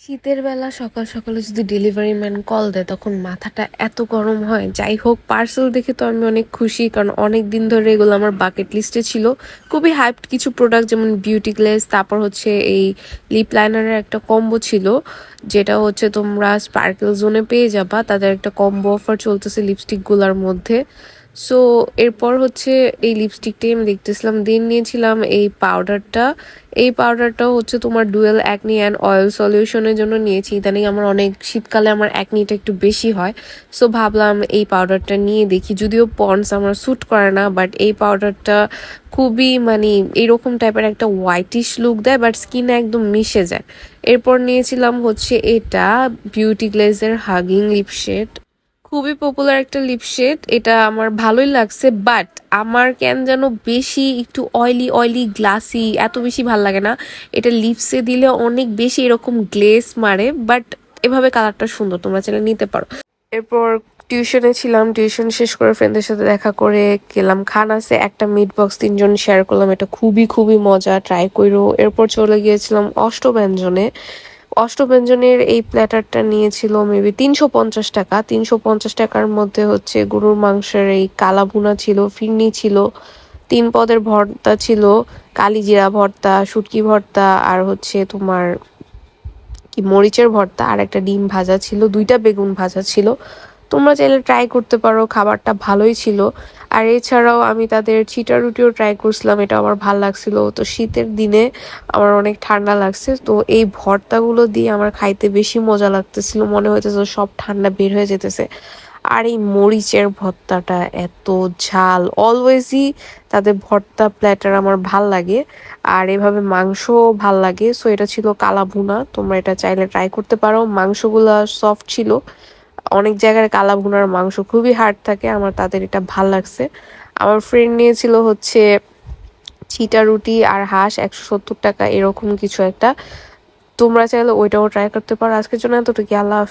শীতের বেলা সকাল সকালে যদি ডেলিভারি ম্যান কল দেয় তখন মাথাটা এত গরম হয়। যাই হোক, পার্সেল দেখে তো আমি অনেক খুশি, কারণ অনেক দিন ধরে এগুলো আমার বাকেট লিস্টে ছিল। খুবই হাইপড কিছু প্রোডাক্ট, যেমন বিউটি গ্লেজ, তারপর হচ্ছে এই লিপ লাইনারের একটা কম্বো ছিল, যেটা হচ্ছে তোমরা স্পার্কেল জোনে পেয়ে যাবা। তাদের একটা কম্বো অফার চলতেছে লিপস্টিকগুলোর মধ্যে। সো এরপর হচ্ছে এই লিপস্টিকটাই আমি দেখতেছিলাম, দেন নিয়েছিলাম এই পাউডারটা। এই পাউডারটাও হচ্ছে তোমার ডুয়েল অ্যাকনি অ্যান্ড অয়েল সলিউশনের জন্য নিয়েছি। ইদানিং আমার অনেক শীতকালে আমার অ্যাকনিটা একটু বেশি হয়, সো ভাবলাম এই পাউডারটা নিয়ে দেখি। যদিও পন্ডস আমার স্যুট করে না, বাট এই পাউডারটা খুবই মানে এইরকম টাইপের একটা হোয়াইটিশ লুক দেয়, বাট স্কিনে একদম মিশে যায়। এরপর নিয়েছিলাম হচ্ছে এটা বিউটি গ্লেজের হাগিং লিপশেড। খুবই পপুলার একটা লিপশেড, এটা আমার ভালোই লাগছে, বাট আমার কেন যেন বেশি একটু অয়েলি অয়েলি গ্লাসি এত বেশি ভাল লাগে না। এটা লিপসে দিলে অনেক বেশি এরকম গ্লেস মারে, বাট এভাবে কালারটা সুন্দর, তোমরা চাইলে নিতে পারো। এরপর টিউশনে ছিলাম, টিউশন শেষ করে ফ্রেন্ডদের সাথে দেখা করে গেলাম খানাসে। একটা মিট বক্স তিনজন শেয়ার করলাম, এটা খুবই খুবই মজা, ট্রাই করো। এরপর চলে গিয়েছিলাম অষ্টব্যঞ্জনে। অষ্টব্যঞ্জনের এই প্ল্যাটারটা নিয়েছিল মেবি 350 টাকা। 350 টাকার মধ্যে হচ্ছে গরুর মাংসের এই কালা ভুনা ছিল, ফিরনি ছিল, 3 পদের ভর্তা ছিল, কালিজিরা ভর্তা, শুটকি ভর্তা, আর হচ্ছে তোমার কি মরিচের ভর্তা, আর একটা ডিম ভাজা ছিল, 2টা বেগুন ভাজা ছিল। তোমরা চাইলে ট্রাই করতে পারো, খাবারটা ভালোই ছিল। আর এছাড়াও আমি তাদের চিটা রুটিও ট্রাই করছিলাম, এটা আমার ভাল লাগছিল। তো শীতের দিনে আমার অনেক ঠান্ডা লাগছে, তো এই ভর্তাগুলো দিয়ে আমার খাইতে বেশি মজা লাগতেছিল, মনে হইতেছে সব ঠান্ডা বের হয়ে যেতেছে। আর এই মরিচের ভর্তাটা এত ঝাল, অলওয়েজই তাদের ভর্তা প্ল্যাটার আমার ভাল লাগে। আর এভাবে মাংসও ভাল লাগে। সো এটা ছিল কালা ভুনা, তোমরা এটা চাইলে ট্রাই করতে পারো। মাংসগুলা সফট ছিল। অনেক জায়গার কালা ভুনার মাংস খুবই হার্ড থাকে, আমার তাদের এটা ভাল লাগছে। আমার ফ্রেন্ড নিয়েছিল হচ্ছে চিটা রুটি আর হাঁস, 170 টাকা এরকম কিছু একটা। তোমরা চাইলে ওইটাও ট্রাই করতে পারো। আজকের জন্য এতটুকু, আল্লাহ হাফেজ।